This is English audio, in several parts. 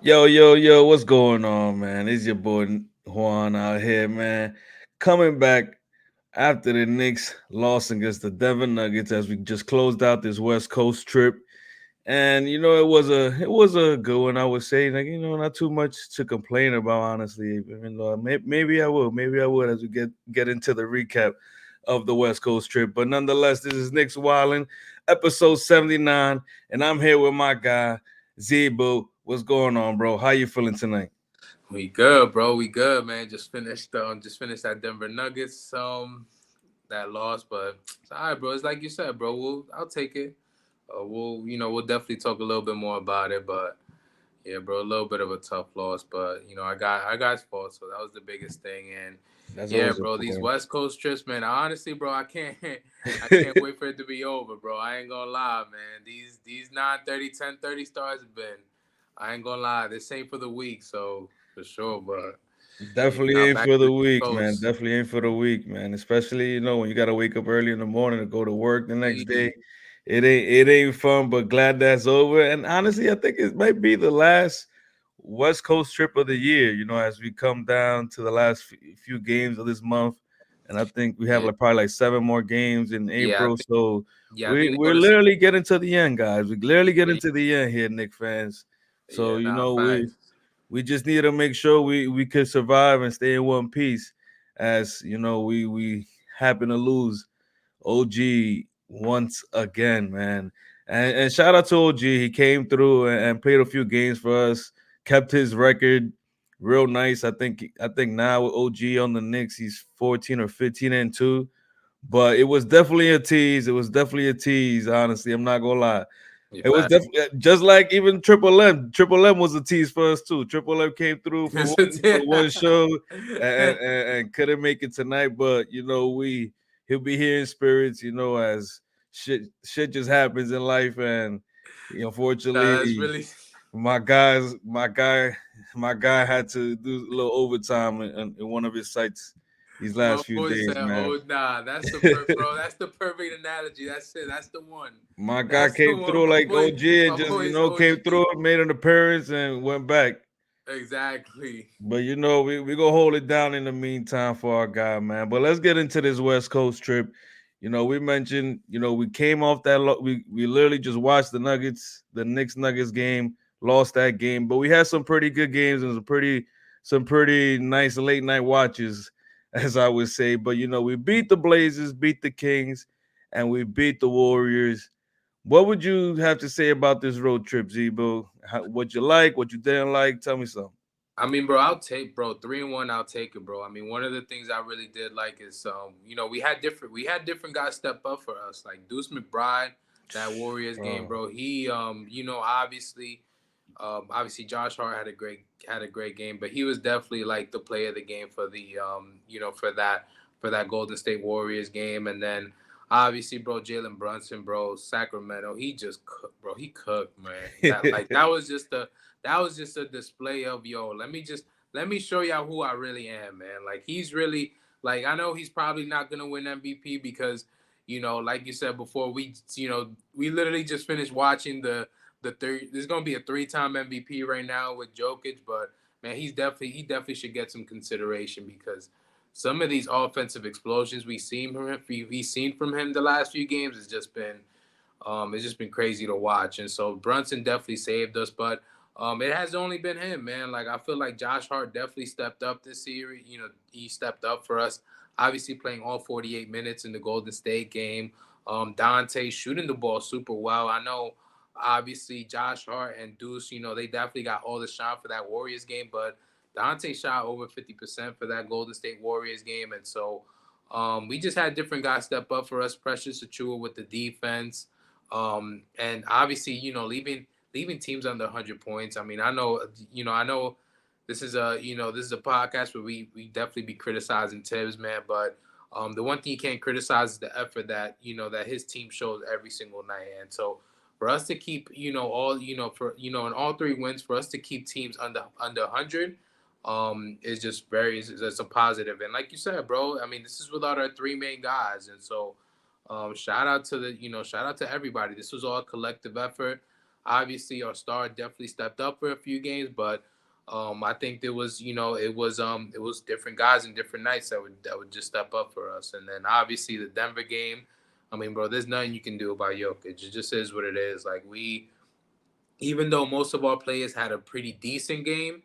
Yo, what's going on, man? It's your boy Juan out here, man. Coming back after the Knicks lost against the Denver Nuggets as we just closed out this West Coast trip. And it was a good one, I would say. Like, not too much to complain about, honestly. Even though maybe I would as we get into the recap of the West Coast trip. But nonetheless, this is Nick's Wildin', episode 79, and I'm here with my guy, Zebo. What's going on, bro? How you feeling tonight? We good, bro. We good, man. Just finished that Denver Nuggets that loss, but it's all right, bro. It's like you said, bro. I'll take it. We'll definitely talk a little bit more about it, but yeah, bro, a little bit of a tough loss, but I got sports, so that was the biggest thing. And That's yeah, always bro, these important. West Coast trips, man. Honestly, bro, I can't wait for it to be over, bro. I ain't gonna lie, man. These 9:30, 10:30 stars have been. I ain't gonna lie, this ain't for the week, so for sure. But Definitely now ain't back for to the the East week, man. Coast. Definitely ain't for the week, man. Especially, when you gotta wake up early in the morning to go to work the next day. Eee. It ain't fun, but glad that's over. And honestly, I think it might be the last West Coast trip of the year, as we come down to the last few games of this month. And I think we have Yeah, like probably like seven more games in yeah, April. So I we think they go we're to literally getting to the end, guys. We literally getting yeah, to the end here, Nick fans. So, yeah. Nah, facts. we just need to make sure we could survive and stay in one piece. As we happen to lose OG once again, man. And shout out to OG. He came through and played a few games for us. Kept his record real nice. I think now with OG on the Knicks, he's 14 or 15-2. But it was definitely a tease. It was definitely a tease. Honestly, I'm not gonna lie. Yeah, It was facts. definitely just like even Triple M. Triple M was a tease for us too. Triple M came through for one show and couldn't make it tonight. But he'll be here in spirits. As shit just happens in life, and Nah, that's unfortunately, really. my guy had to do a little overtime in one of his sites these My last few boy days, said, man. "Oh nah, bro. That's the perfect analogy. That's it. That's the one. My guy That's the came one. through like OG and My just boy's came OG. through, made an appearance, and went back. Exactly. But we gonna hold it down in the meantime for our guy, man. But let's get into this West Coast trip. We mentioned, we came off that. We literally just watched the Knicks Nuggets game, lost that game, but we had some pretty good games and some pretty nice late night watches, as I would say. But we beat the Blazers, beat the Kings, and we beat the Warriors. What would you have to say about this road trip, Zebo? What you like, what you didn't like? Tell me something. I mean, bro, I'll take, bro, 3-1. I'll take it, bro. I mean, one of the things I really did like is, we had different guys step up for us, like Deuce McBride, that Warriors game, Oh. bro. He, obviously Josh Hart had a great game, but he was definitely like the player of the game for for that Golden State Warriors game, and then obviously, bro, Jalen Brunson, bro, Sacramento, he just cooked, bro. He cooked, man. That was just a display of, yo. Let me show y'all who I really am, man. Like he's really, like, I know he's probably not gonna win MVP because, like you said before, we literally just finished watching the third. There's gonna be a three-time MVP right now with Jokic, but man, he definitely should get some consideration because some of these offensive explosions we seen from him the last few games has just been it's just been crazy to watch. And so Brunson definitely saved us, but it has only been him, man. Like I feel like Josh Hart definitely stepped up this series. He stepped up for us. Obviously playing all 48 minutes in the Golden State game. Dante shooting the ball super well. I know obviously Josh Hart and Deuce, they definitely got all the shot for that Warriors game, but Dante shot over 50% for that Golden State Warriors game. And so we just had different guys step up for us. Precious Achua with the defense. And obviously, leaving teams under 100 points. I mean, I know this is a podcast where we definitely be criticizing Tibbs, man. But the one thing you can't criticize is the effort that his team shows every single night. And so for us to keep, in all three wins, for us to keep teams under 100, is just it's a positive. And like you said, bro, I mean, this is without our three main guys, and so shout out to everybody. This was all a collective effort. Obviously, our star definitely stepped up for a few games, but I think there was, it was different guys and different nights that would just step up for us. And then obviously the Denver game. I mean, bro, there's nothing you can do about Jokic. It just is what it is. Like even though most of our players had a pretty decent game,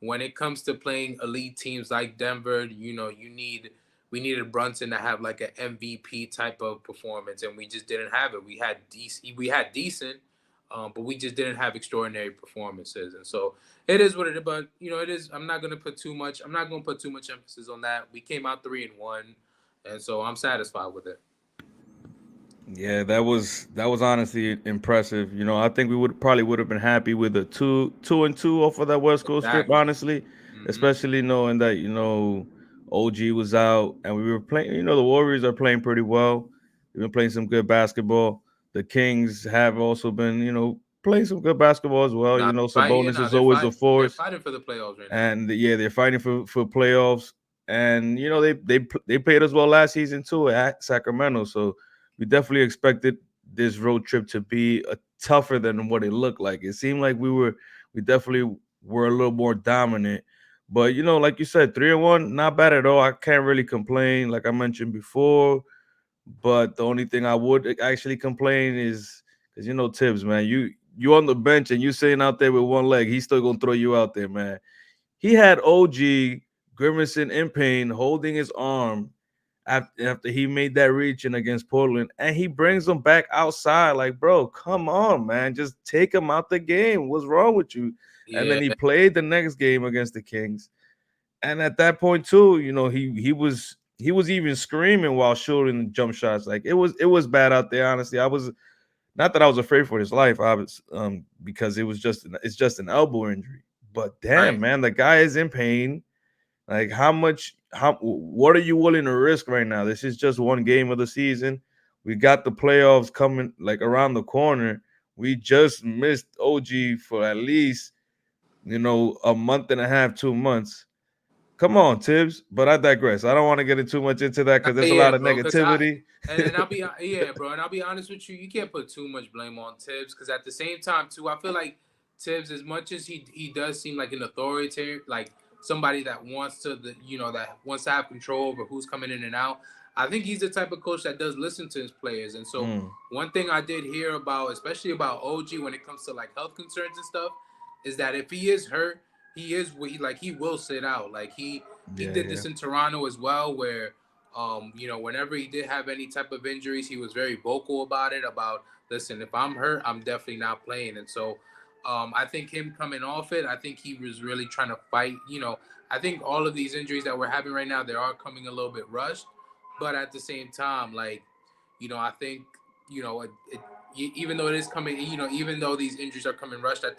when it comes to playing elite teams like Denver, we needed Brunson to have like an MVP type of performance, and we just didn't have it. We had decent, but we just didn't have extraordinary performances, and so it is what it is. But it is. I'm not gonna put too much. I'm not gonna put too much emphasis on that. We came out 3-1, and so I'm satisfied with it. Yeah, that was honestly impressive. I think we would have been happy with a two and two off of that West Coast trip, Exactly. honestly. Hmm. Especially knowing that, OG was out and we were playing, the Warriors are playing pretty well. They've been playing some good basketball. The Kings have also been, playing some good basketball as well. Now they're fighting. Yeah, Sabonis now is always a they're force, fighting for the playoffs right now. and yeah, they're fighting for playoffs. And they played as well last season too at Sacramento. So we definitely expected this road trip to be tougher than what it looked like. It seemed like we definitely were a little more dominant. But like you said, 3-1, not bad at all. I can't really complain, like I mentioned before. But the only thing I would actually complain is because Tibbs, man, you on the bench and you sitting out there with one leg, he's still gonna throw you out there, man. He had OG grimacing in pain, holding his arm after he made that reach in against Portland, and he brings him back outside. Like, bro, come on, man, just take him out the game. What's wrong with you? And Yeah, then he played the next game against the Kings, and at that point too, he was even screaming while shooting jump shots. Like it was bad out there. Honestly, I was not that I was afraid for his life, I was because it's just an elbow injury. But damn, right. man, the guy is in pain. Like what are you willing to risk right now? This is just one game of the season. We got the playoffs coming like around the corner. We just missed OG for at least, a month and a half, 2 months. Come on, Tibbs. But I digress. I don't want to get too much into that because there's a Yeah, lot of bro. Cause negativity. and I'll be yeah, bro. And I'll be honest with you, you can't put too much blame on Tibbs because at the same time too, I feel like Tibbs, as much as he does seem like an authoritarian, like somebody that wants to that wants to have control over who's coming in and out. I think he's the type of coach that does listen to his players. And so Mm, one thing I did hear about, especially about OG when it comes to like health concerns and stuff, is that if he is hurt, he will sit out. Like he yeah, did yeah. this in Toronto as well, where whenever he did have any type of injuries, he was very vocal about it. About listen, if I'm hurt, I'm definitely not playing. And so, I think him coming off it, I think he was really trying to fight. I think all of these injuries that we're having right now, they are coming a little bit rushed, but at the same time, like, I think even though it is coming, even though these injuries are coming rushed, I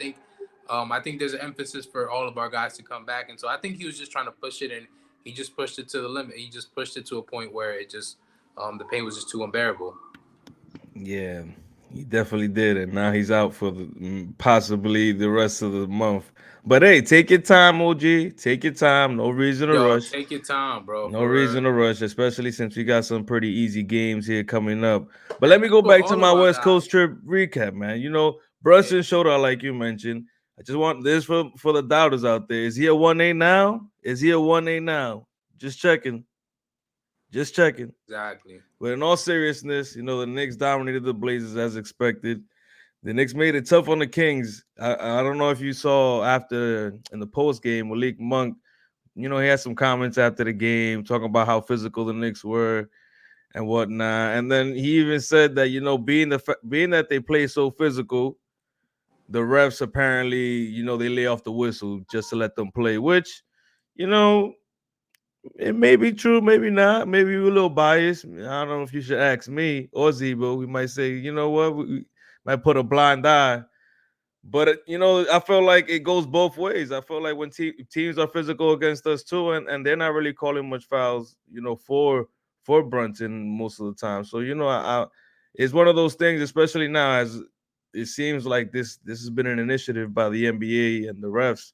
think there's an emphasis for all of our guys to come back, and so I think he was just trying to push it, and he just pushed it to the limit. He just pushed it to a point where it just the pain was just too unbearable. Yeah, he definitely did, and now he's out for possibly the rest of the month. But hey, take your time, OG. Take your time. No reason to Yo, rush. take your time, bro. No For real. reason to rush, especially since we got some pretty easy games here coming up. But And let me that's go for back to all of my our West guys. Coast trip recap, man. Yeah, Brunson showed out like you mentioned. I just want this for the doubters out there. Is he a 1A now? Is he a 1A now? Just checking. Just checking. exactly. But in all seriousness, the Knicks dominated the Blazers as expected. The Knicks made it tough on the Kings. I don't know if you saw after in the post game, Malik Monk, he had some comments after the game talking about how physical the Knicks were and whatnot. And then he even said that, being that they play so physical, the refs apparently, they lay off the whistle just to let them play, which, you know, it may be true, maybe not. Maybe we're a little biased. I don't know if you should ask me or Zebo. We might say, you know what, we might put a blind eye. But I feel like it goes both ways. I feel like when teams are physical against us too, and they're not really calling much fouls, for Brunson most of the time. So it's one of those things, especially now as it seems like this has been an initiative by the NBA and the refs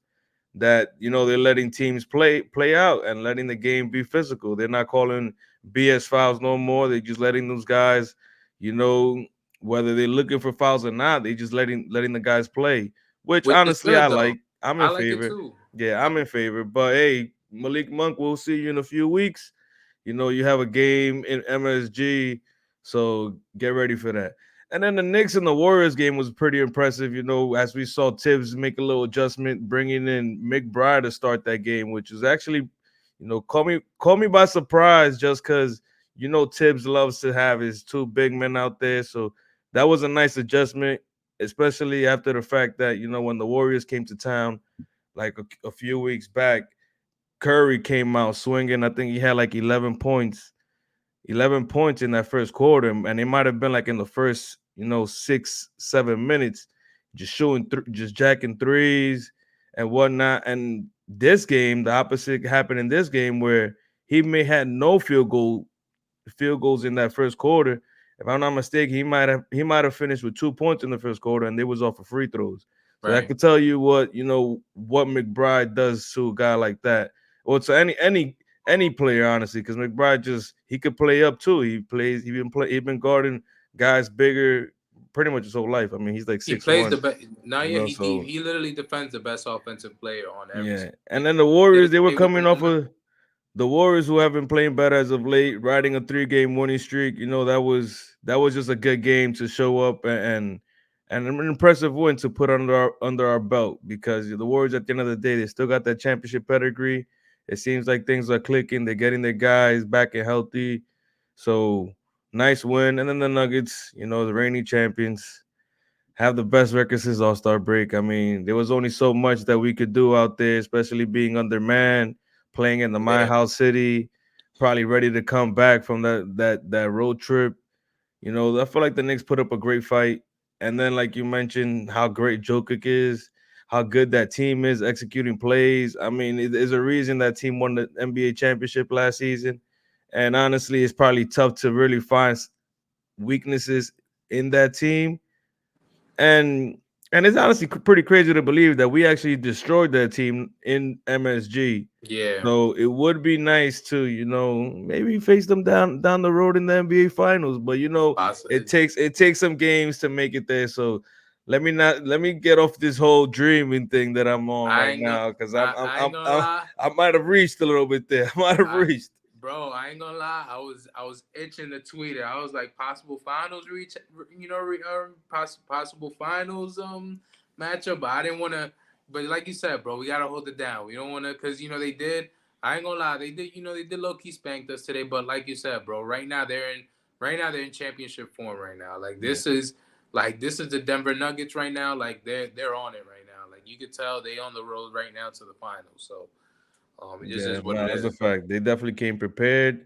that they're letting teams play out and letting the game be physical. They're not calling BS fouls no more. They're just letting those guys, you know, whether they're looking for fouls or not, they just letting the guys play, which which is honestly I good though. like. I'm I in like it favor. too. Yeah, I'm in favor. But hey, Malik Monk, we'll see you in a few weeks. You have a game in MSG, so get ready for that. And then the Knicks and the Warriors game was pretty impressive. As we saw Tibbs make a little adjustment, bringing in McBride to start that game, which was actually, call me by surprise, just because Tibbs loves to have his two big men out there. So that was a nice adjustment, especially after the fact that when the Warriors came to town like a few weeks back, Curry came out swinging. I think he had like 11 points, 11 points in that first quarter, and it might have been like in the first, 6, 7 minutes, just just jacking threes and whatnot. And this game, the opposite happened in this game where he may had no field goals in that first quarter. If I'm not mistaken, he might have finished with 2 points in the first quarter, and they was off of free throws. So that Right. could tell you what McBride does to a guy like that, or to any player, honestly, because McBride he could play up too. He been guarding guys bigger pretty much his whole life. I mean, he's like He six plays the one, best. Now, yeah, so he literally defends the best offensive player on every yeah. single And team. then the Warriors, they were They coming wouldn't off win. of the Warriors, who have been playing better as of late, riding a 3-game winning streak. That was just a good game to show up and an impressive win to put under our belt, because the Warriors, at the end of the day, they still got that championship pedigree. It seems like things are clicking. They're getting their guys back and healthy. So nice win. And then the Nuggets, the reigning champions, have the best record since All Star break. I mean, there was only so much that we could do out there, especially being undermanned, playing in the My Yeah, House City, probably ready to come back from that road trip. I feel like the Knicks put up a great fight, and then like you mentioned, how great Jokic is, how good that team is executing plays. I mean, there's a reason that team won the NBA championship last season, and honestly, it's probably tough to really find weaknesses in that team, and it's honestly pretty crazy to believe that we actually destroyed that team in MSG. yeah, So it would be nice to, maybe face them down the road in the NBA finals. But possibly. it takes some games to make it there. So let me get off this whole dreaming thing that I'm on I right ain't gonna, now, because I'm I'm I ain't I'm, gonna I'm lie. I might have reached a little bit there. I might have I, reached. bro, I ain't gonna lie. I was itching to tweet it. I was like, possible finals reach, possible finals matchup. But I didn't want to. But like you said, bro, we gotta hold it down. We don't want to, cause they did. I ain't gonna lie, they did. They did low key spanked us today. But like you said, bro, right now they're in championship form right now. Yeah, This is the Denver Nuggets right now. Like they're on it right now. Like you could tell they on the road right now to the finals. So it just yeah, is what no, it that's a is. So. fact. They definitely came prepared.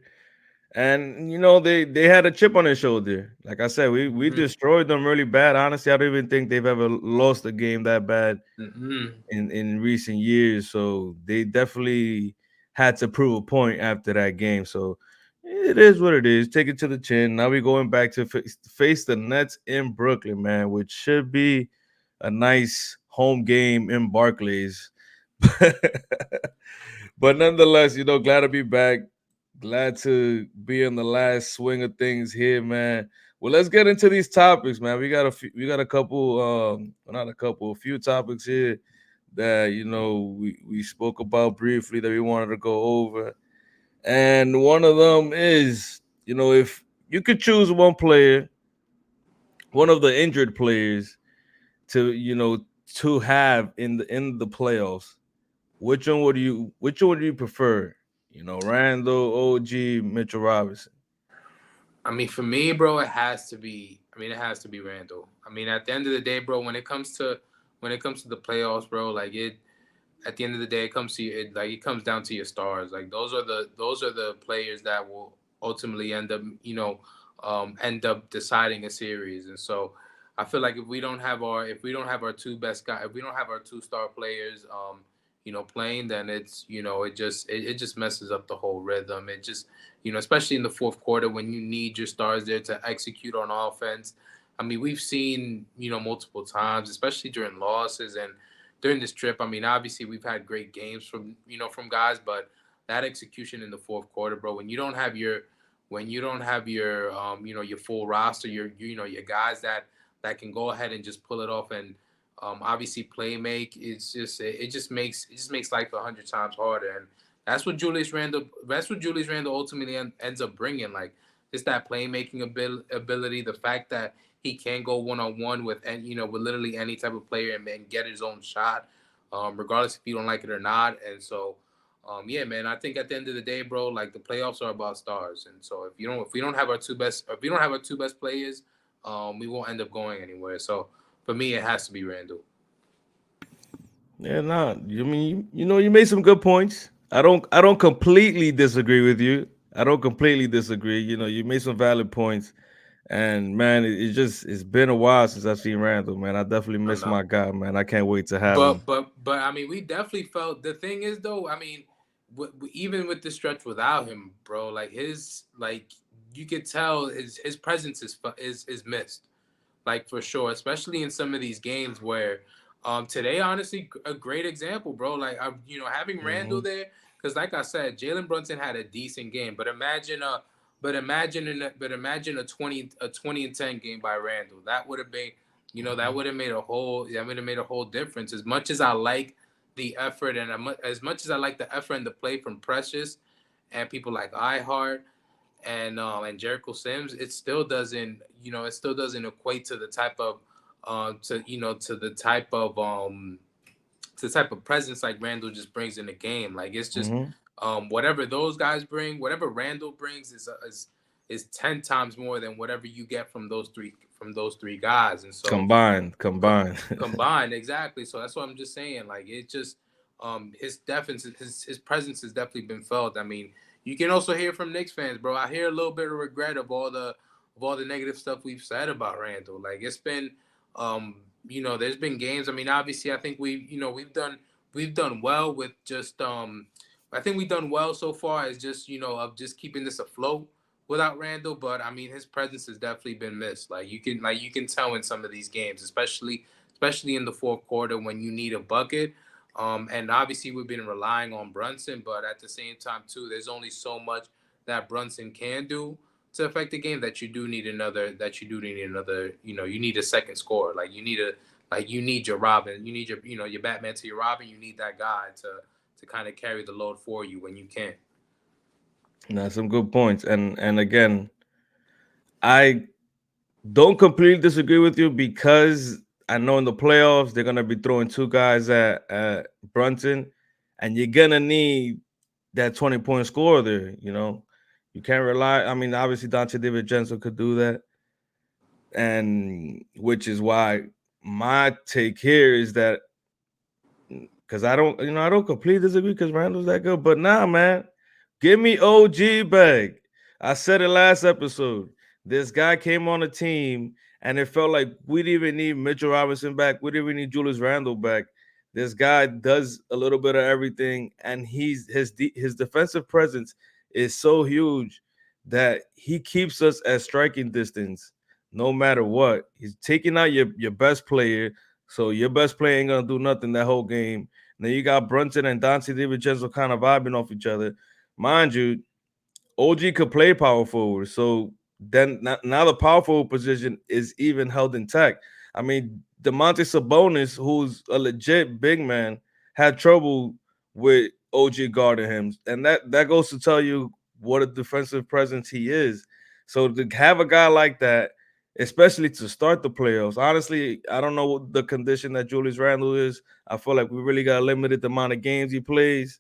And they had a chip on their shoulder. Like I said, we Mm-hmm. destroyed them really bad. Honestly, I don't even think they've ever lost a game that bad Mm-hmm. in recent years. So they definitely had to prove a point after that game. So it is what it is. Take it to the chin. Now we're going back to face the Nets in Brooklyn, man, which should be a nice home game in Barclays. But nonetheless, glad to be back. Glad to be in the last swing of things here, man. Well, let's get into these topics, man. We got a couple, not a couple, a few topics here that we spoke about briefly that we wanted to go over, and one of them is, if you could choose one player, one of the injured players, to have in the playoffs, which one would you prefer? Randall, OG, Mitchell Robinson. I mean, for me, bro, it has to be. I mean, it has to be Randall. I mean, at the end of the day, bro, when it comes to the playoffs, bro, like it. At the end of the day, it comes to you. It comes down to your stars. Like those are the players that will ultimately end up deciding a series. And so, I feel like if we don't have our two best guys, if we don't have our two star players, playing, then it's it just messes up the whole rhythm. It just especially in the fourth quarter when you need your stars there to execute on offense. I mean, we've seen multiple times, especially during losses and during this trip. I mean, obviously we've had great games from guys, but that execution in the fourth quarter, bro, when you don't have your your full roster, your guys that can go ahead and just pull it off and obviously play make. It just makes life 100 times harder, and that's what Julius Randle ultimately ends up bringing. Like just that playmaking ability, the fact that he can go one on one with with literally any type of player and get his own shot, regardless if you don't like it or not. And so, yeah, man, I think at the end of the day, bro, like the playoffs are about stars, and so if we don't have our two best, if we don't have our two best players, we won't end up going anywhere. So for me, it has to be Randall. Yeah, nah. You mean you made some good points. I don't completely disagree with you. I don't completely disagree. You made some valid points. And man, it's been a while since I've seen Randall, man. I definitely I miss know. my guy, man. I can't wait to have him. But I mean, we definitely felt. The thing is, though, I mean, even with the stretch without him, bro, like his like you could tell his presence is missed, like for sure, especially in some of these games where today honestly a great example, bro. Like having Randall Hmm. there, because like I said, Jalen Brunson had a decent game, but imagine a 20 and 10 game by Randall. That would have been, that would have made a whole that would have made a whole difference. As much as I like the effort and as much as I like the effort and the play from Precious and people like iHeart and Jericho Sims, it still doesn't equate to the type of to you know to the type of presence like Randall just brings in the game. Like it's just Hmm. whatever those guys bring, whatever Randall brings is 10 times more than whatever you get from those three guys. And so Combined, com- combined. combined exactly. So that's what I'm just saying. Like it just his presence has definitely been felt. I mean, you can also hear from Knicks fans, bro. I hear a little bit of regret of all the negative stuff we've said about Randall. Like it's been there's been games. I mean, obviously I think we've done well with just I think we've done well so far as just of just keeping this afloat without Randall, but I mean his presence has definitely been missed. Like you can tell in some of these games, especially in the fourth quarter when you need a bucket. And obviously we've been relying on Brunson, but at the same time too, there's only so much that Brunson can do to affect the game that you do need another, you need a second scorer. You need your Robin, you need your Batman to your Robin, you need that guy to kind of carry the load for you when you can. Nah, some good points. And again, I don't completely disagree with you because I know in the playoffs they're gonna be throwing two guys at Brunson, and you're gonna need that 20-point score there. You can't rely. I mean, obviously Dante DiVincenzo could do that, and which is why my take here is that because I don't completely disagree because Randall's that good, but nah, man, give me OG back. I said it last episode. This guy came on the team, and it felt like we didn't even need Mitchell Robinson back. We didn't even need Julius Randle back. This guy does a little bit of everything, and his defensive presence is so huge that he keeps us at striking distance no matter what. He's taking out your best player, so your best player ain't gonna do nothing that whole game. Then you got Brunson and Dante DiVincenzo kind of vibing off each other. Mind you, OG could play power forward. So then now the power forward position is even held intact. I mean, DeMonte Sabonis, who's a legit big man, had trouble with OG guarding him. And that goes to tell you what a defensive presence he is. So to have a guy like that, especially to start the playoffs, honestly, I don't know what the condition that Julius Randle is. I feel like we really got a limited amount of games he plays.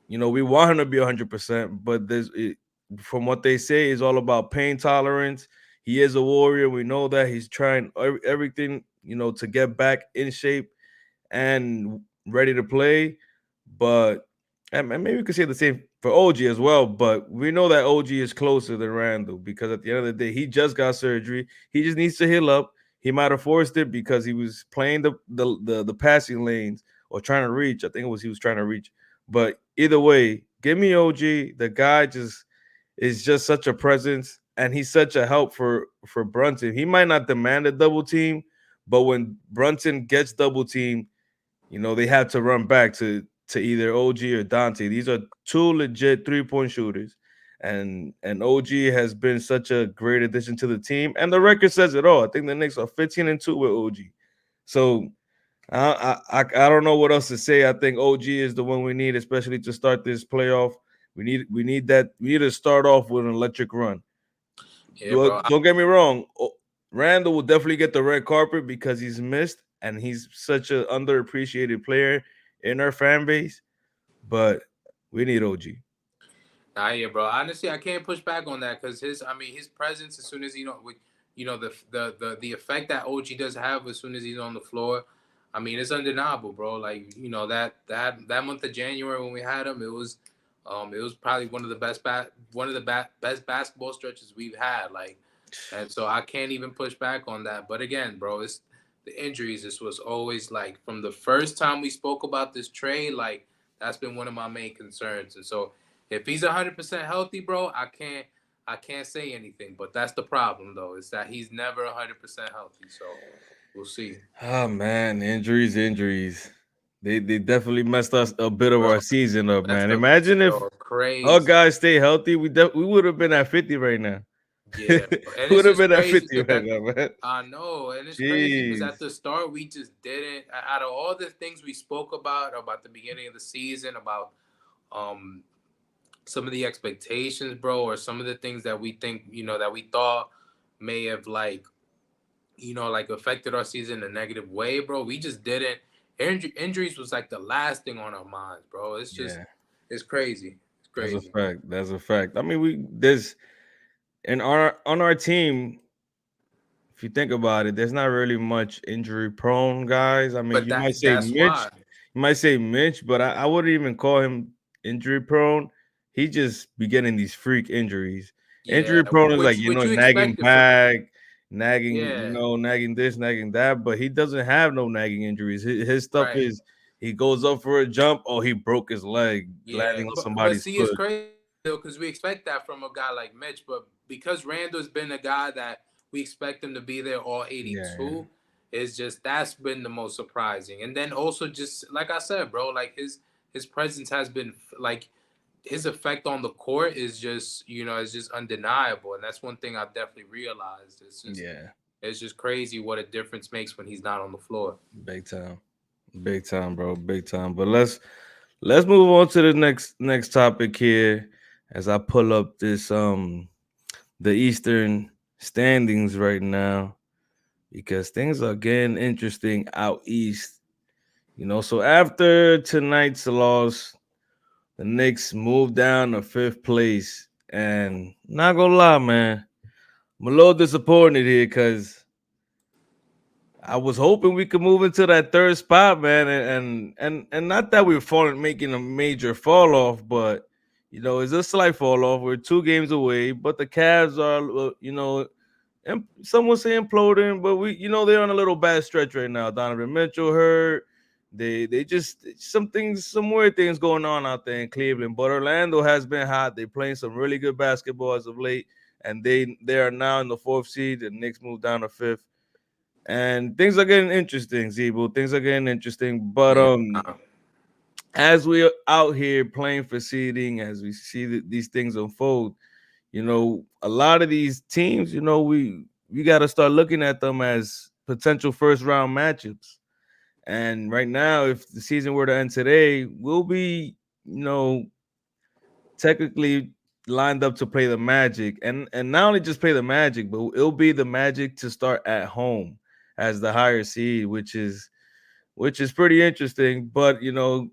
We want him to be 100%, but from what they say, it's all about pain tolerance. He is a warrior. We know that he's trying everything, to get back in shape and ready to play. But and maybe we could say the same for OG as well. But we know that OG is closer than Randall because at the end of the day, he just got surgery. He just needs to heal up. He might have forced it because he was playing the passing lanes or trying to reach. I think it was he was trying to reach. But either way, give me OG. The guy just is just such a presence, and he's such a help for Brunson. He might not demand a double team, but when Brunson gets double team, they have to run back to either OG or Dante. These are two legit 3-point shooters. and OG has been such a great addition to the team, and the record says it all. I think the Knicks are 15-2 with OG. So I don't know what else to say. I think OG is the one we need, especially to start this playoff. We need to start off with an electric run. Yeah, bro. Don't get me wrong. Randall will definitely get the red carpet because he's missed and he's such an underappreciated player in our fan base. But we need OG. Nah, yeah, bro. Honestly, I can't push back on that because I mean, his presence as soon as the effect that OG does have as soon as he's on the floor. I mean, it's undeniable, bro. Like that month of January when we had him, it was probably one of the best basketball stretches we've had. Like, and so I can't even push back on that. But again, bro, it's the injuries. This was always like from the first time we spoke about this trade. Like, that's been one of my main concerns, and so if he's 100% healthy, bro, I can't say anything. But that's the problem, though, is that he's never 100% healthy. So we'll see, Oh man, injuries. They definitely messed us a bit of bro. our season up, That's man. the Imagine if bro, our crazy. guys stay healthy, we would have been at 50 right now. we Yeah, bro. And it's would have just been at crazy 50 because right that now, man. I know, and it's crazy because Jeez. at the start we just didn't. Out of all the things we spoke about the beginning of the season, about um some of the expectations, bro, or some of the things that we think, that we thought may have like affected our season in a negative way, bro. We just didn't. Injuries was like the last thing on our minds, bro. Yeah, It's crazy. It's that's a crazy. fact. That's a fact. I mean, we there's in our on our team, if you think about it, there's not really much injury prone guys. I mean, But you might say that's Mitch, why. but I wouldn't even call him injury prone. He just be getting these freak injuries. Yeah, Injury prone is like, which you nagging expected from him. back, nagging, Yeah, nagging this, nagging that, but he doesn't have no nagging injuries. His stuff right. is he goes up for a jump, or he broke his leg Yeah, landing on but somebody's see, it's foot. crazy though because we expect that from a guy like Mitch, but because Randall's been a guy that we expect him to be there all Yeah, 82, is just that's been the most surprising. And then also just like I said, bro, like his presence has been like his effect on the court is just is just undeniable, and that's one thing I've definitely realized. yeah, It's just crazy what a difference makes when he's not on the floor. big time. Big time, bro. Big time. But let's move on to the next topic here as I pull up this the Eastern standings right now because things are getting interesting out east. So after tonight's loss, the Knicks moved down to fifth place. And not gonna lie, man, I'm a little disappointed here because I was hoping we could move into that third spot, man, and not that we're falling making a major fall off, but it's a slight fall off. We're 2 games away, but the Cavs are, some would say imploding, but they're on a little bad stretch right now. Donovan Mitchell hurt. They just some weird things going on out there in Cleveland. But Orlando has been hot. They're playing some really good basketball as of late, and they are now in the fourth seed. The Knicks moved down to fifth. And things are getting interesting, Zebo. Things are getting interesting. But Yeah. as we're out here playing for seeding, as we see these things unfold, a lot of these teams, we got to start looking at them as potential first round matchups. And right now, if the season were to end today, we'll be, technically lined up to play the Magic, and not only just play the Magic, but it'll be the Magic to start at home as the higher seed, which is pretty interesting. But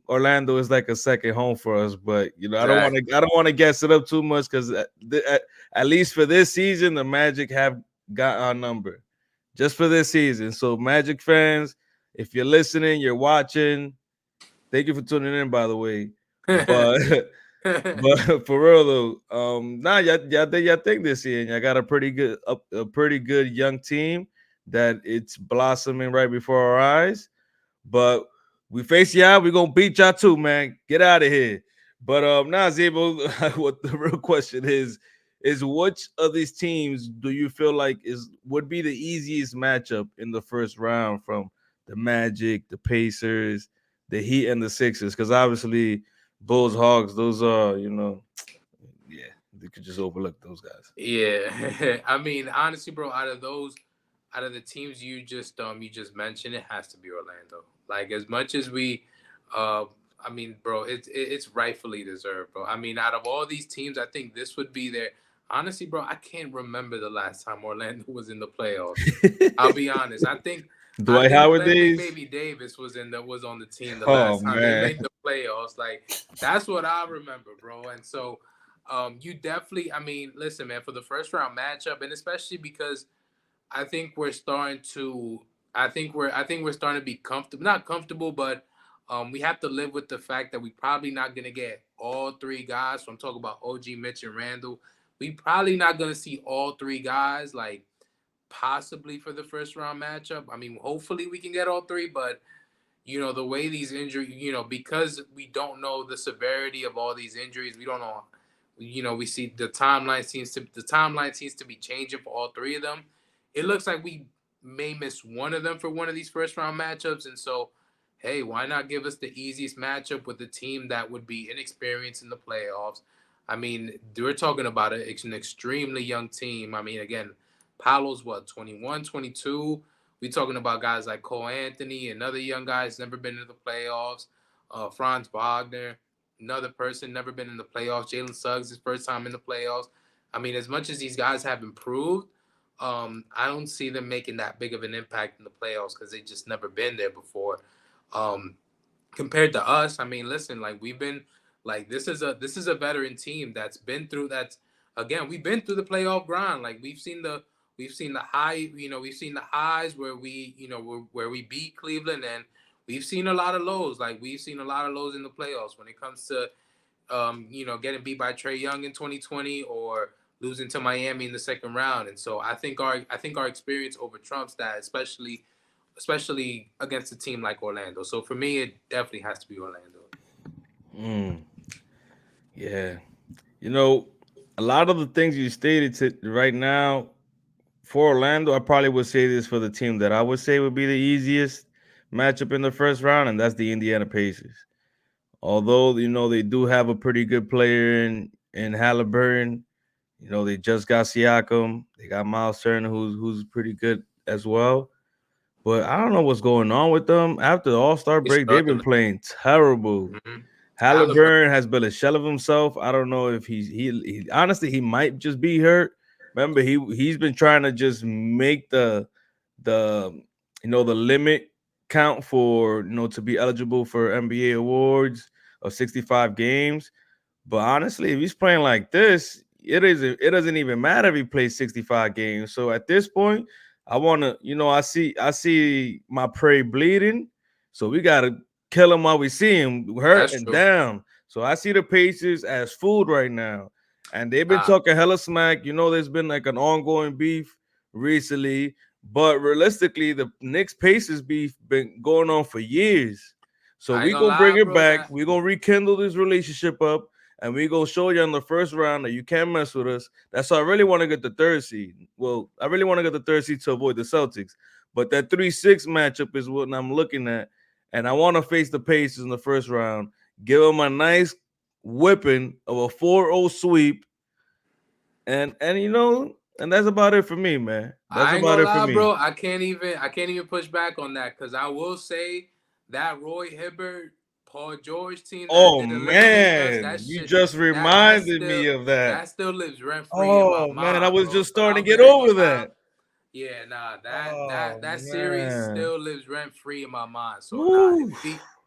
Orlando is like a second home for us. But Exactly. I don't want to guess it up too much because at least for this season, the Magic have got our number just for this season. So Magic fans, if you're listening, you're watching. Thank you for tuning in, by the way. But but for real though, nah, y'all think this year, and y'all got a pretty good young team that it's blossoming right before our eyes. But we face y'all, we gonna beat y'all too, man. Get out of here. But now Zebo, what the real question is which of these teams do you feel like would be the easiest matchup in the first round from the Magic, the Pacers, the Heat, and the Sixers? Because obviously Bulls, Hogs, those are, yeah, they could just overlook those guys. Yeah, I mean, honestly, bro, out of the teams you just mentioned, it has to be Orlando. Like as much as we, uh, I mean, bro, it's rightfully deserved, bro. I mean, out of all these teams, I think this would be their. Honestly, bro, I can't remember the last time Orlando was in the playoffs. I'll be honest. I Dwight think Howard Glenn days. McBaby Davis was on the team the Oh last time they man. made the playoffs. Like that's what I remember, bro. And so you definitely, I mean, listen, man, for the first round matchup, and especially because I think we're starting to, I think we're starting to be comfortable, not comfortable, but we have to live with the fact that we probably not gonna get all three guys. So I'm talking about OG, Mitch, and Randall. We probably not gonna see all three guys, like possibly for the first round matchup. I mean, hopefully we can get all three, but the way these injuries, because we don't know the severity of all these injuries, we don't know. We see the timeline seems to be changing for all three of them. It looks like we may miss one of them for one of these first round matchups, and so, hey, why not give us the easiest matchup with a team that would be inexperienced in the playoffs? I mean, we're talking about an extremely young team. I mean, again, Paolo's what, 21, 22. We talking about guys like Cole Anthony, another young guy who's never been in the playoffs. Franz Wagner, another person never been in the playoffs. Jalen Suggs, his first time in the playoffs. I mean, as much as these guys have improved, I don't see them making that big of an impact in the playoffs because they just never been there before. Um, Compared to us, I mean, listen, like we've been like this is a veteran team that's been through that's again, we've been through the playoff grind. Like we've seen the high, we've seen the highs where where we beat Cleveland, and we've seen a lot of lows. Like we've seen a lot of lows in the playoffs when it comes to getting beat by Trey Young in 2020 or losing to Miami in the second round. And so I think our experience over trumps that, especially against a team like Orlando. So for me, it definitely has to be Orlando. Mm, yeah. You know, a lot of the things you stated right now for Orlando, I probably would say this for the team that I would say would be the easiest matchup in the first round, and that's the Indiana Pacers. Although they do have a pretty good player in Halliburton. They just got Siakam. They got Miles Turner, who's pretty good as well. But I don't know what's going on with them. After the All Star He's break, they've been struggling. playing terrible. Mm-hmm. Halliburton. Halliburton has been a shell of himself. I don't know if he honestly he might just be hurt. Remember, he's been trying to just make the the limit count for to be eligible for NBA awards of 65 games. But honestly, if he's playing like this, it doesn't even matter if he plays 65 games. So at this point, I want to, I see my prey bleeding. So we got to kill him while we see him hurt That's and true. down. So I see the Pacers as food right now. And they've been Ah, talking hella smack. There's been like an ongoing beef recently. But realistically, the Knicks Pacers beef been going on for years. So I ain't we gonna gonna bring lie, it bro. back. That We gonna rekindle this relationship up, and we gonna show you in the first round that you can't mess with us. That's why I really want to get the third seed. Well, I really want to get the third seed to avoid the Celtics. But that 3-6 matchup is what I'm looking at, and I want to face the Pacers in the first round. Give them a nice whipping of a 4-0 sweep, and that's about it for me, man. That's I ain't about gonna it for lie, me. bro. I can't even push back on that because I will say that Roy Hibbert, Paul George team that Oh did eliminate us. man, That you shit just that reminded still me of that. that still lives rent free in my Oh man, I mind, was bro. just So starting to get I ain't over gonna lie. that. Yeah, nah, Oh that series man. still lives rent free in my mind. So nah, Woo.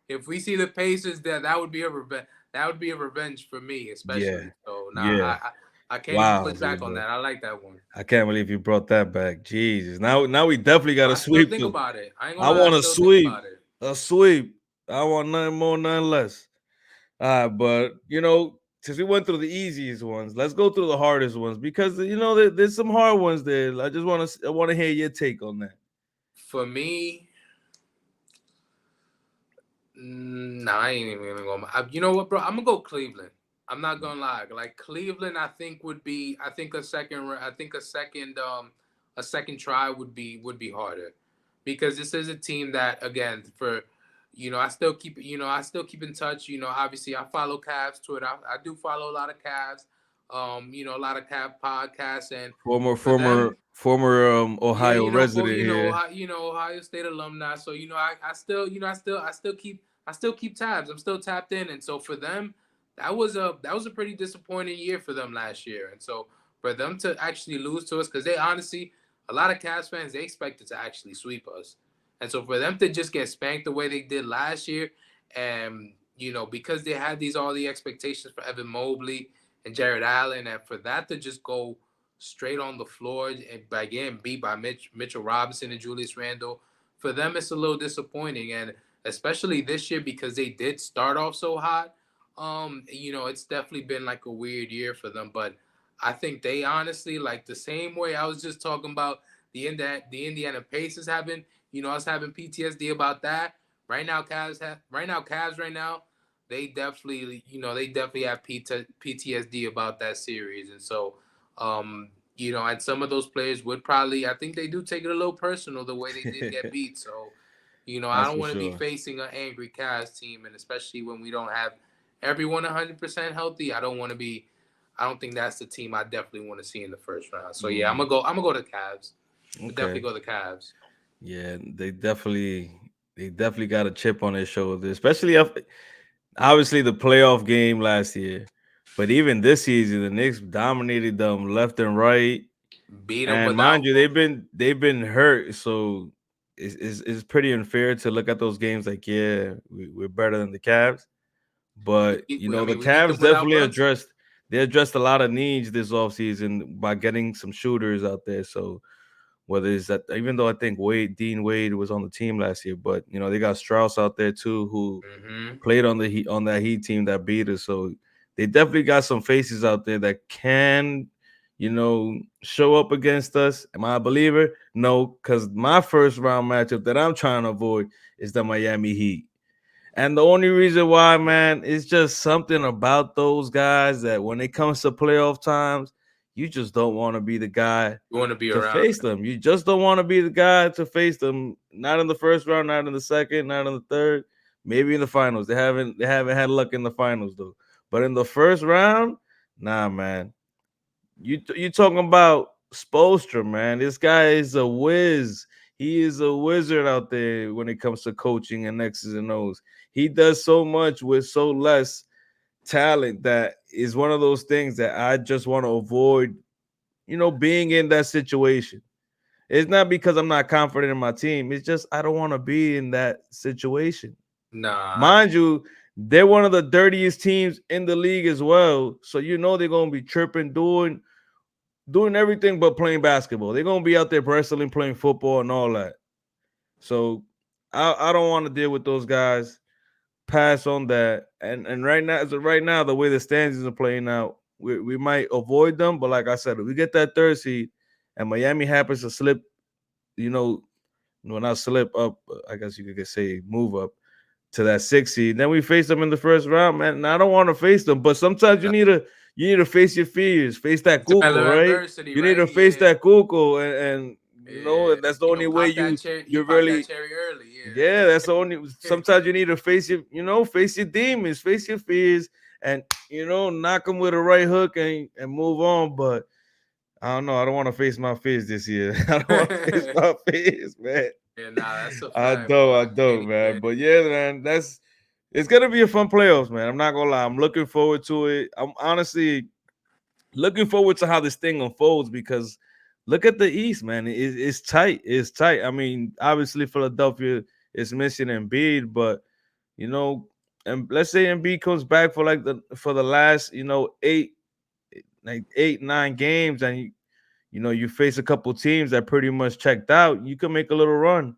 if we see the Pacers, that would be a revenge. That would be a revenge for me, Yeah. especially. So nah, Yeah. I can't even Wow, push back on Zebo. that. I like that one. I can't believe you brought that back. Jesus. Now we definitely got to I still sweep think them. about it. I ain't gonna I lie, I want a still think sweep. about it. A sweep. I want nothing more, nothing less. But since we went through the easiest ones, let's go through the hardest ones because there's some hard ones there. I want to hear your take on that. For me, nah, I ain't even gonna go. You know what, bro? I'm gonna go Cleveland. I'm not gonna lie. Like Cleveland, I think would be. I think a second. I think a second try would be harder, because this is a team that again for, I still keep in touch. Obviously I follow Cavs Twitter. I do follow a lot of Cavs. A lot of cap podcasts, and Former for them, former former yeah, Ohio resident here. Ohio State alumni. So I still, I still keep tabs. I'm still tapped in, and so for them, that was a pretty disappointing year for them last year, and so for them to actually lose to us, because they honestly, a lot of Cavs fans, they expected to actually sweep us, and so for them to just get spanked the way they did last year, and because they had these all the expectations for Evan Mobley and Jared Allen, and for that to just go straight on the floor and by getting beat by Mitchell Robinson and Julius Randle. For them, it's a little disappointing, and especially this year because they did start off so hot. It's definitely been like a weird year for them, but I think they honestly, like the same way I was just talking about the Indiana Pacers having, us having PTSD about that. Cavs right now, they definitely have PTSD about that series, and so and some of those players would probably, I think they do take it a little personal the way they did get beat. So, I That's don't for want to be sure. facing an angry Cavs team, and especially when we don't have everyone 100% healthy. I don't think that's the team I definitely want to see in the first round. So yeah, Mm, I'm gonna go to Cavs. Definitely okay. go to Cavs. Yeah, they definitely got a chip on their shoulder, especially obviously the playoff game last year. But even this season, the Knicks dominated them left and right. Beat them And mind without. you, they've been hurt, so it's pretty unfair to look at those games like, yeah, we're better than the Cavs. But I the mean, we beat them Cavs without definitely Brunson. addressed a lot of needs this offseason by getting some shooters out there. So whether it's that, even though I think Dean Wade was on the team last year, but they got Strauss out there too, who Mm-hmm. played on that Heat team that beat us. So they definitely got some faces out there that can, show up against us. Am I a believer? No, because my first round matchup that I'm trying to avoid is the Miami Heat. And the only reason why, man, is just something about those guys that when it comes to playoff times, you just don't want to be the guy You want to be to around face them. You just don't want to be the guy to face them. Not in the first round, not in the second, not in the third, maybe in the finals. They haven't had luck in the finals though. But in the first round, nah, man. You talking about Spoelstra, man? This guy is a whiz. He is a wizard out there when it comes to coaching and X's and O's. He does so much with so less talent that is one of those things that I just want to avoid. Being in that situation. It's not because I'm not confident in my team. It's just I don't want to be in that situation. Nah, Mind you, they're one of the dirtiest teams in the league as well. So they're gonna be tripping, doing everything but playing basketball. They're gonna be out there wrestling, playing football, and all that. So I don't want to deal with those guys. Pass on that. And right now, as of right now, the way the standings are playing out, we might avoid them. But like I said, if we get that third seed, and Miami happens to slip, you know, not slip up, I guess you could say move up to that six seed. Then we face them in the first round, man. And I don't want to face them, but sometimes nah. you need to face your fears, face that It's a cuco, little right? adversity, You need right? to face Yeah, that cuco, and yeah. that's the only way Pop that cherry. You you pop that really, cherry early. yeah. That's the only. Yeah. Sometimes you need to face your demons, face your fears, and knock them with a right hook and move on. But I don't know. I don't want to face my fears this year. I don't want to face my fears, man. Yeah, nah, that's a I fact, don't, bro. I I can't don't, man. even. But yeah, man, it's gonna be a fun playoffs, man. I'm not gonna lie. I'm looking forward to it. I'm honestly looking forward to how this thing unfolds because look at the East, man. It's tight. It's tight. I mean, obviously Philadelphia is missing Embiid, but you know, and let's say Embiid comes back for the last eight 9 games, and you face a couple teams that pretty much checked out. You can make a little run.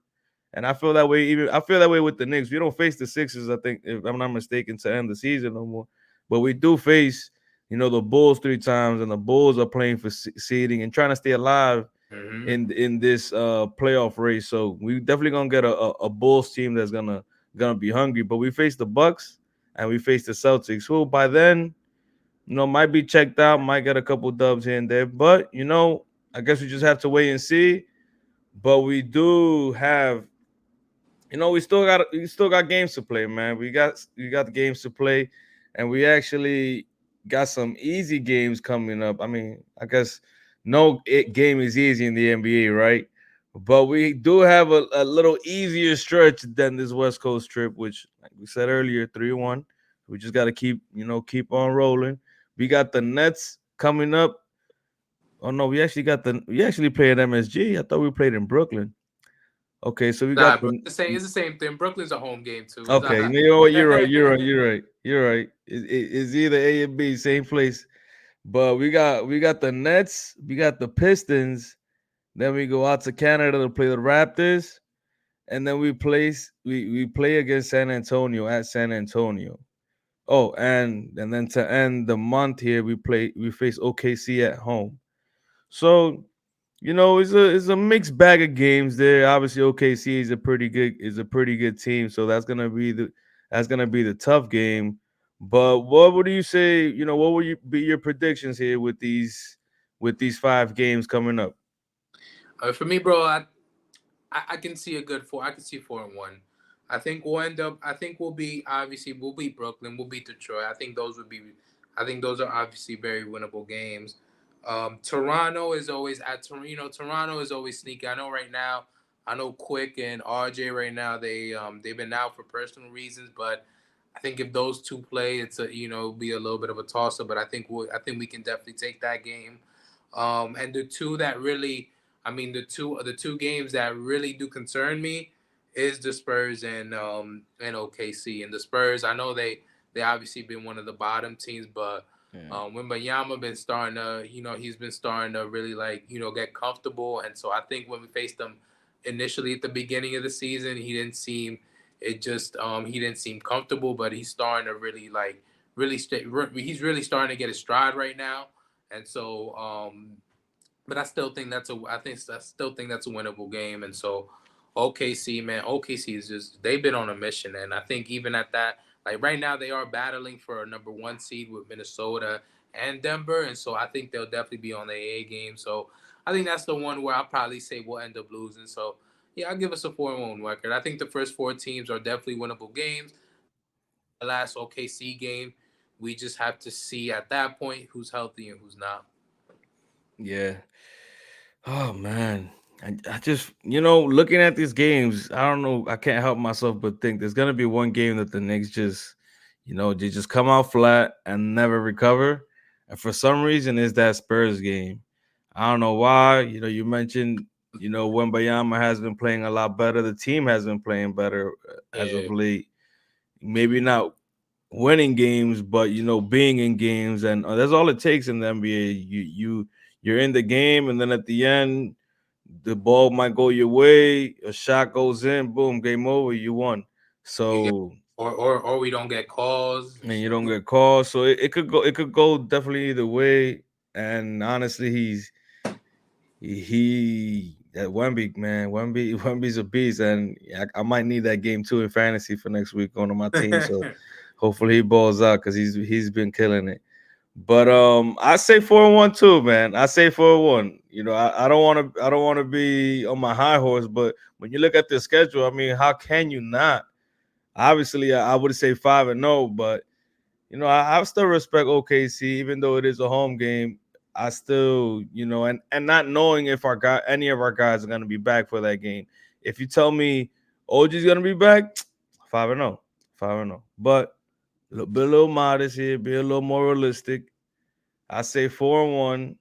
And I feel that way with the Knicks. We don't face the Sixers, I think, if I'm not mistaken, to end the season no more. But we do face, the Bulls 3 times, and the Bulls are playing for seeding and trying to stay alive Hmm. in this playoff race. So we definitely gonna get a Bulls team that's gonna be hungry. But we face the Bucks and we face the Celtics, who by then, might be checked out, might get a couple dubs here and there. But I guess we just have to wait and see. But we do have we still got games to play, man. We got the games to play, and we actually got some easy games coming up. I mean, I guess game is easy in the NBA, right? But we do have a little easier stretch than this West Coast trip, which, like we said earlier, 3-1. We just got to keep on rolling. We got the Nets coming up. Oh no, we actually played at MSG. I thought we played in Brooklyn. Okay, so we got Nah, bro, the it's the same thing. Brooklyn's a home game too. It's okay. all You know what? You're right. You're right. right. You're right. You're right. It's either A and B, same place. But we got the Nets, we got the Pistons. Then we go out to Canada to play the Raptors, and then we play against San Antonio at San Antonio. Oh, and then to end the month here, we face OKC at home. So it's a mixed bag of games there. Obviously, OKC is a pretty good team, so that's gonna be the tough game. But what would you say? What would you be your predictions here with these 5 games coming up? For me, bro, I can see a good four. I can see 4-1. I think we'll end up. I think we'll beat Brooklyn. We'll beat Detroit. I think those would be. I think those are obviously very winnable games. Toronto is always Toronto is always sneaky. I know right now. I know Quick and RJ right now. They've been out for personal reasons, but I think if those two play, it's be a little bit of a toss up. But I think we can definitely take that game. And the two that really, I mean, the two games that really do concern me is the Spurs and OKC. And the Spurs, I know they obviously been one of the bottom teams, but Yeah. when Bayama been starting to, he's been starting to really like get comfortable. And so I think when we faced him initially at the beginning of the season, he didn't seem comfortable, but he's starting to really like he's really starting to get his stride right now. And so, but I still think that's a winnable game. And so, OKC, man, OKC is just they've been on a mission, and I think even at that, like right now, they are battling for a number one seed with Minnesota and Denver, and so I think they'll definitely be on the A game. So I think that's the one where I'll probably say we'll end up losing. So yeah, I'll give us a 4-1 record. I think the first four teams are definitely winnable games. The last OKC game, we just have to see at that point who's healthy and who's not. Yeah. Oh man. I just looking at these games, I don't know. I can't help myself but think there's gonna be one game that the Knicks they just come out flat and never recover. And for some reason, it's that Spurs game. I don't know why. You mentioned Wembayama has been playing a lot better. The team has been playing better as Yeah, of late. Maybe not winning games, but being in games, and that's all it takes in the NBA. You're in the game, and then at the end, the ball might go your way, a shot goes in, boom, game over, you won. you get So or we don't get calls. and you don't get called, so it could go definitely either way. And honestly, he that Wemby man, Wemby's a beast, and I might need that game too in fantasy for next week on my team. So hopefully he balls out because he's been killing it. But I say 4-1 too, man. I say 4-1. I don't want to be on my high horse, but when you look at the schedule, I mean, how can you not? Obviously, I would say 5-0, but I still respect OKC, even though it is a home game. I still, and not knowing if any of our guys are gonna be back for that game. If you tell me OG's gonna be back, 5-0, 5-0. But be a little modest here, be a little more realistic. I say 4-1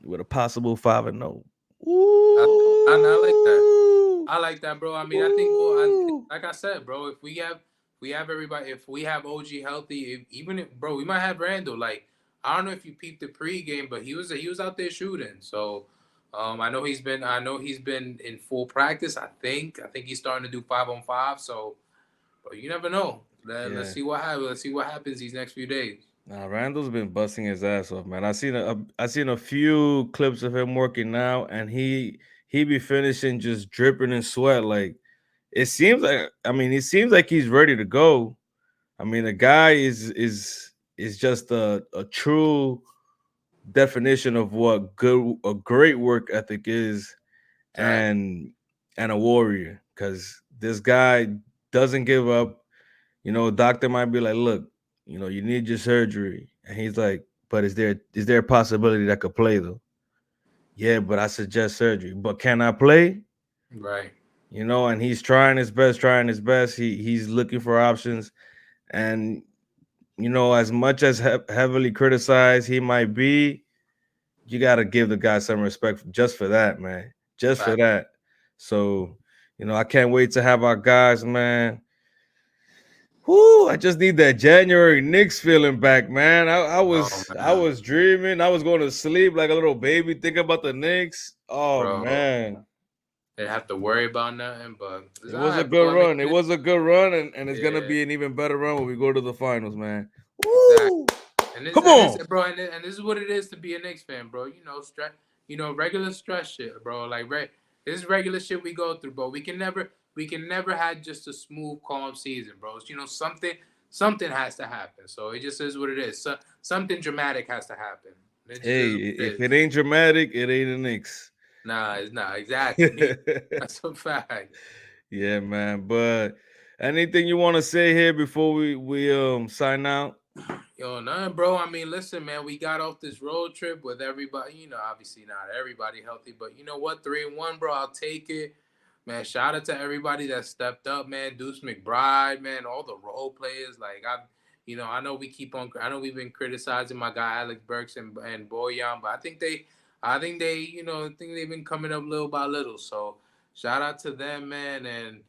with a possible 5-0. That's cool. I like that. Ooh, I like that, bro. I mean, I think ooh. like I said, bro, if we have everybody, if we have OG healthy, even if, bro, we might have Randall. Like, I don't know if you peeped the pregame, but he was out there shooting. So, I know he's been in full practice. I think he's starting to do 5-on-5. So, bro, you never know. Let's Yeah. see what happens. Let's see what happens these next few days. Nah, Randall's been busting his ass off, man. I seen a few clips of him working now, and he be finishing just dripping in sweat. Like it seems like he's ready to go. I mean, the guy is just a true definition of what a great work ethic is, Fact. and a warrior. Because this guy doesn't give up. Doctor might be like, look. you need your surgery. And he's like, but is there a possibility that I could play though? Yeah, but I suggest surgery. But can I play? Right. And he's trying his best. He's looking for options. And as much as heavily criticized he might be, you got to give the guy some respect just for that, man. Just for Fact. that. So, I can't wait to have our guys, man. Whoo, I just need that January Knicks feeling back, man. I Oh was I man, was dreaming. I was going to sleep like a little baby thinking about the Knicks. Oh bro. man. They have to worry about nothing, but it's It all was a right, good bro. I mean, run. It was a good run, and it's gonna yeah, be an even better run when we go to the finals, man. exactly. Woo! Come And this, on. bro, and this is what it is to be a Knicks fan, bro. Stress, regular stress shit, bro. Like, this is regular shit we go through, bro. We can never have just a smooth, calm season, bro. Something has to happen. So it just is what it is. So, something dramatic has to happen. It just Hey, is what it if it is. ain't dramatic, it ain't a Knicks. Nah, it's not exactly. That's a fact. Yeah, man. But anything you want to say here before we sign out? Yo, none, bro. I mean, listen, man, we got off this road trip with everybody. Obviously not everybody healthy, but you know what? 3-1, bro. I'll take it, man. Shout out to everybody that stepped up, man. Deuce McBride, man. All the role players, like I know we keep on. I know we've been criticizing my guy Alex Burks and Boyan, but I think they, I think they've been coming up little by little. So shout out to them, man, and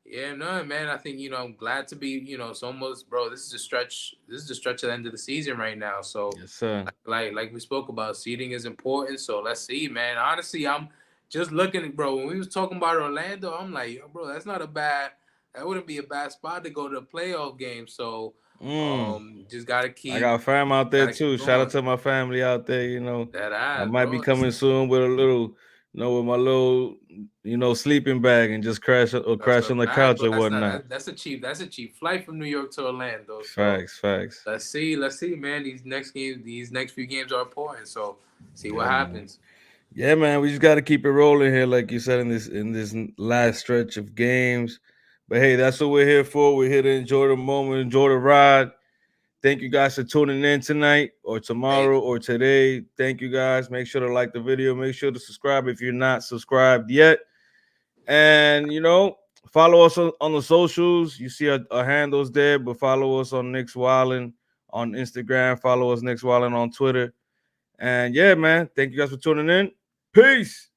yeah, no, man. I think I'm glad to be. It's almost, bro. This is a stretch. This is the stretch at the end of the season right now. So, Yes, sir. like we spoke about, seeding is important. So let's see, man. Honestly, I'm just looking, bro. When we was talking about Orlando, I'm like, yo, bro, that's not a bad. That wouldn't be a bad spot to go to a playoff game. So, Mm. just gotta I keep, got fam out there gotta keep too. Shout out going. to my family out there. That I ass, might be bro. coming soon with a little, with my little, sleeping bag and just That's crash a on the fact, couch bro. or That's not whatnot. that, that's a cheap flight from New York to Orlando. So. Facts, facts. Let's see, man. These next few games are important. So see what Yeah, man. happens. Yeah, man. We just got to keep it rolling here, like you said in this last stretch of games. But hey, that's what we're here for. We're here to enjoy the moment, enjoy the ride. Thank you guys for tuning in tonight or Hey, tomorrow or today. Thank you guys. Make sure to like the video. Make sure to subscribe if you're not subscribed yet. And follow us on the socials. You see our handles there, but follow us on Nick's Wildin on Instagram. Follow us Nick's Wildin on Twitter. And yeah, man, thank you guys for tuning in. Peace.